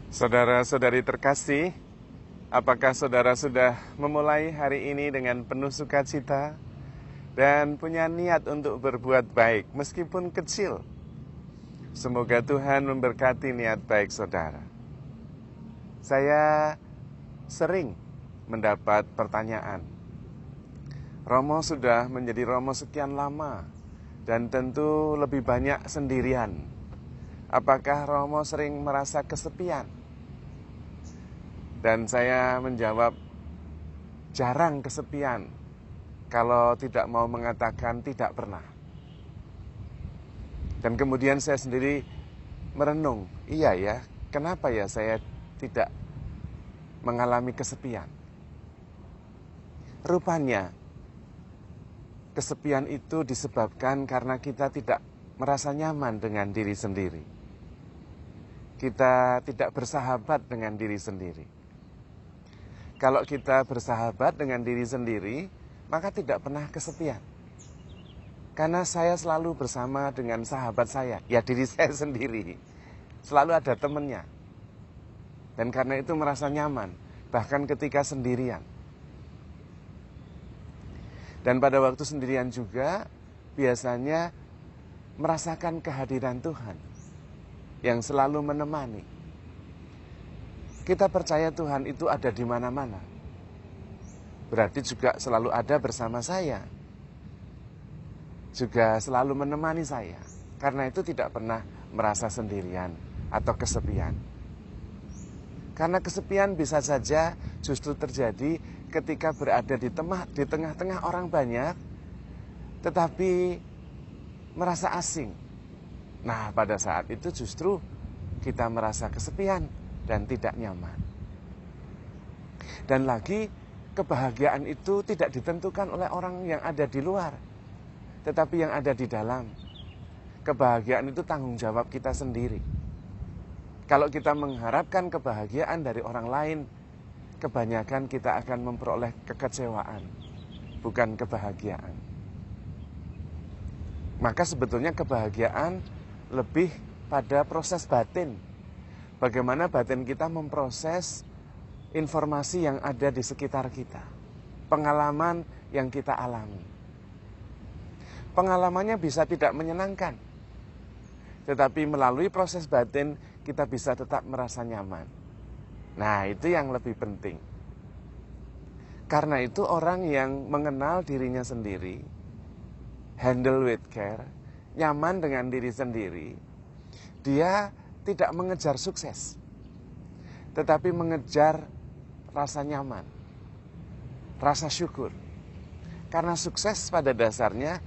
Saudara-saudari terkasih, apakah saudara sudah memulai hari ini dengan penuh sukacita dan punya niat untuk berbuat baik meskipun kecil? Semoga Tuhan memberkati niat baik saudara. Saya sering mendapat pertanyaan, Romo sudah menjadi Romo sekian lama dan tentu lebih banyak sendirian. Apakah Romo sering merasa kesepian? Dan saya menjawab, jarang kesepian kalau tidak mau mengatakan tidak pernah. Dan kemudian saya sendiri merenung, iya ya, kenapa ya saya tidak mengalami kesepian? Rupanya, kesepian itu disebabkan karena kita tidak merasa nyaman dengan diri sendiri. Kita tidak bersahabat dengan diri sendiri. Kalau kita bersahabat dengan diri sendiri, maka tidak pernah kesepian. Karena saya selalu bersama dengan sahabat saya, ya diri saya sendiri. Selalu ada temannya. Dan karena itu merasa nyaman, bahkan ketika sendirian. Dan pada waktu sendirian juga, biasanya merasakan kehadiran Tuhan yang selalu menemani. Kita percaya Tuhan itu ada di mana-mana. Berarti juga selalu ada bersama saya. Juga selalu menemani saya. Karena itu tidak pernah merasa sendirian atau kesepian. Karena kesepian bisa saja justru terjadi ketika berada di tengah-tengah orang banyak, tetapi merasa asing. Nah, pada saat itu justru kita merasa kesepian dan tidak nyaman. Dan lagi, kebahagiaan itu tidak ditentukan oleh orang yang ada di luar, tetapi yang ada di dalam. Kebahagiaan itu tanggung jawab kita sendiri. Kalau kita mengharapkan kebahagiaan dari orang lain, kebanyakan kita akan memperoleh kekecewaan, bukan kebahagiaan. Maka sebetulnya kebahagiaan lebih pada proses batin. Bagaimana batin kita memproses informasi yang ada di sekitar kita. Pengalaman yang kita alami. Pengalamannya bisa tidak menyenangkan. Tetapi melalui proses batin kita bisa tetap merasa nyaman. Nah, itu yang lebih penting. Karena itu orang yang mengenal dirinya sendiri, handle with care, nyaman dengan diri sendiri, dia tidak mengejar sukses, tetapi mengejar rasa nyaman, rasa syukur. Karena sukses pada dasarnya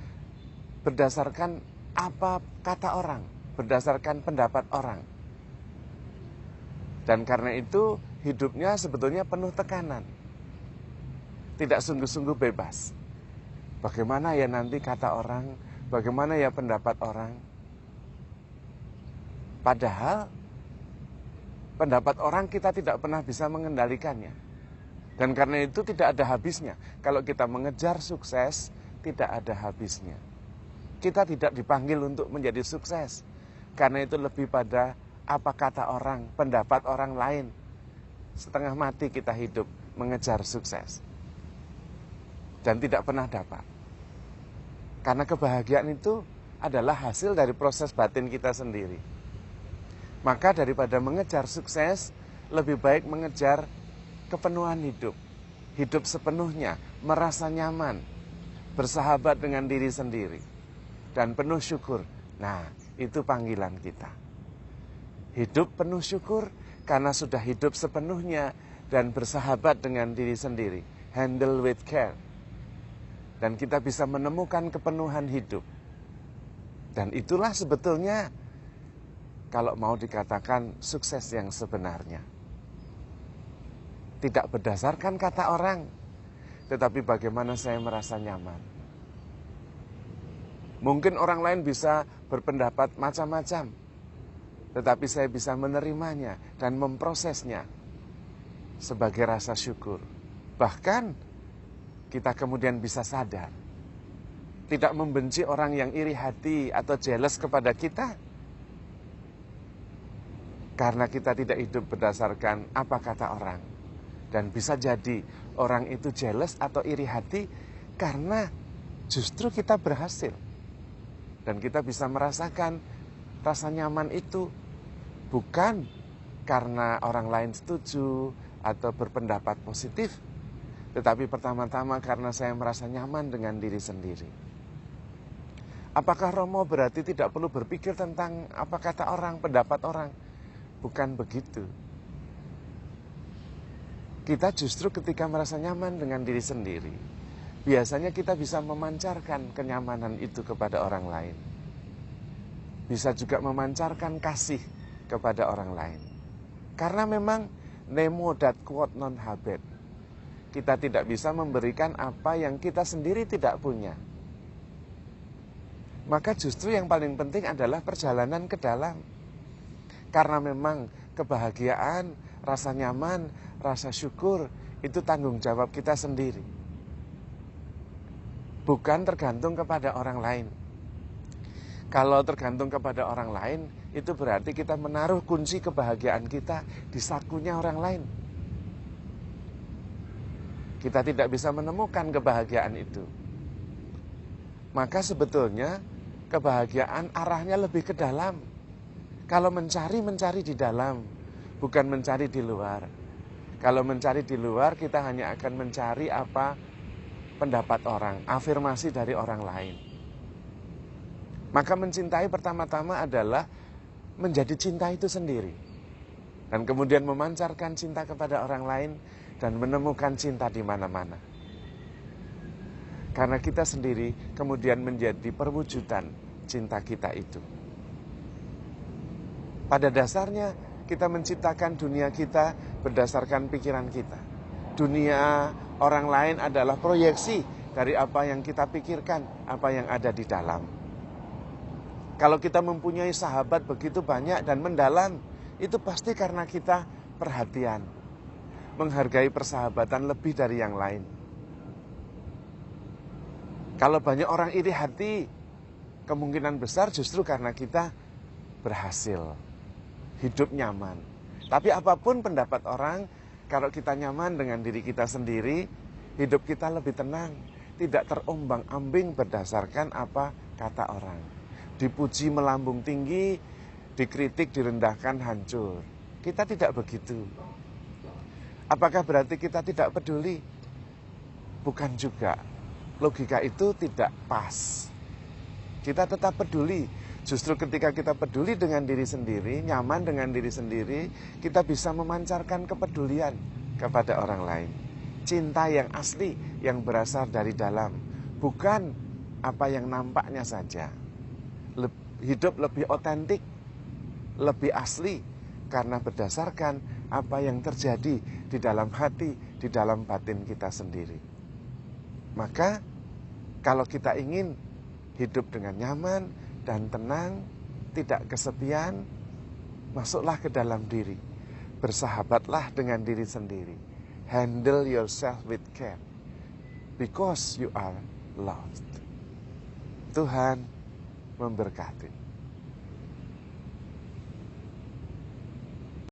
berdasarkan apa kata orang, berdasarkan pendapat orang. Dan karena itu hidupnya sebetulnya penuh tekanan. Tidak sungguh-sungguh bebas. Bagaimana ya nanti kata orang, bagaimana ya pendapat orang. Padahal pendapat orang kita tidak pernah bisa mengendalikannya. Dan karena itu tidak ada habisnya. Kalau kita mengejar sukses, tidak ada habisnya. Kita tidak dipanggil untuk menjadi sukses. Karena itu lebih pada apa kata orang, pendapat orang lain. Setengah mati kita hidup mengejar sukses. Dan tidak pernah dapat. Karena kebahagiaan itu adalah hasil dari proses batin kita sendiri. Maka daripada mengejar sukses, lebih baik mengejar kepenuhan hidup. Hidup sepenuhnya, merasa nyaman, bersahabat dengan diri sendiri, dan penuh syukur. Nah, itu panggilan kita. Hidup penuh syukur karena sudah hidup sepenuhnya dan bersahabat dengan diri sendiri. Handle with care. Dan kita bisa menemukan kepenuhan hidup. Dan itulah sebetulnya kalau mau dikatakan sukses yang sebenarnya. Tidak berdasarkan kata orang, tetapi bagaimana saya merasa nyaman. Mungkin orang lain bisa berpendapat macam-macam, tetapi saya bisa menerimanya dan memprosesnya sebagai rasa syukur. Bahkan kita kemudian bisa sadar, tidak membenci orang yang iri hati atau jealous kepada kita. Karena kita tidak hidup berdasarkan apa kata orang. Dan bisa jadi orang itu jealous atau iri hati karena justru kita berhasil. Dan kita bisa merasakan rasa nyaman itu bukan karena orang lain setuju atau berpendapat positif, tetapi pertama-tama karena saya merasa nyaman dengan diri sendiri. Apakah Romo berarti tidak perlu berpikir tentang apa kata orang, pendapat orang? Bukan begitu. Kita justru ketika merasa nyaman dengan diri sendiri, biasanya kita bisa memancarkan kenyamanan itu kepada orang lain. Bisa juga memancarkan kasih kepada orang lain. Karena memang nemo dat quod non habet. Kita tidak bisa memberikan apa yang kita sendiri tidak punya. Maka justru yang paling penting adalah perjalanan ke dalam. Karena memang kebahagiaan, rasa nyaman, rasa syukur itu tanggung jawab kita sendiri. Bukan tergantung kepada orang lain. Kalau tergantung kepada orang lain, itu berarti kita menaruh kunci kebahagiaan kita di sakunya orang lain. Kita tidak bisa menemukan kebahagiaan itu. Maka sebetulnya kebahagiaan arahnya lebih ke dalam. Kalau mencari di dalam, bukan mencari di luar. Kalau mencari di luar, kita hanya akan mencari apa pendapat orang, afirmasi dari orang lain. Maka mencintai pertama-tama adalah menjadi cinta itu sendiri. Dan kemudian memancarkan cinta kepada orang lain dan menemukan cinta di mana-mana. Karena kita sendiri kemudian menjadi perwujudan cinta kita itu. Pada dasarnya kita menciptakan dunia kita berdasarkan pikiran kita. Dunia orang lain adalah proyeksi dari apa yang kita pikirkan, apa yang ada di dalam. Kalau kita mempunyai sahabat begitu banyak dan mendalam, itu pasti karena kita perhatian, menghargai persahabatan lebih dari yang lain. Kalau banyak orang iri hati, kemungkinan besar justru karena kita berhasil, hidup nyaman. Tapi apapun pendapat orang, kalau kita nyaman dengan diri kita sendiri, hidup kita lebih tenang, tidak terombang-ambing berdasarkan apa kata orang. Dipuji melambung tinggi, dikritik direndahkan hancur. Kita tidak begitu. Apakah berarti kita tidak peduli? Bukan juga. Logika itu tidak pas. Kita tetap peduli. Justru ketika kita peduli dengan diri sendiri, nyaman dengan diri sendiri, kita bisa memancarkan kepedulian kepada orang lain. Cinta yang asli, yang berasal dari dalam. Bukan apa yang nampaknya saja. Hidup lebih otentik, lebih asli, karena berdasarkan apa yang terjadi di dalam hati, di dalam batin kita sendiri. Maka kalau kita ingin hidup dengan nyaman dan tenang, tidak kesepian, masuklah ke dalam diri. Bersahabatlah dengan diri sendiri. Handle yourself with care. Because you are loved. Tuhan memberkati.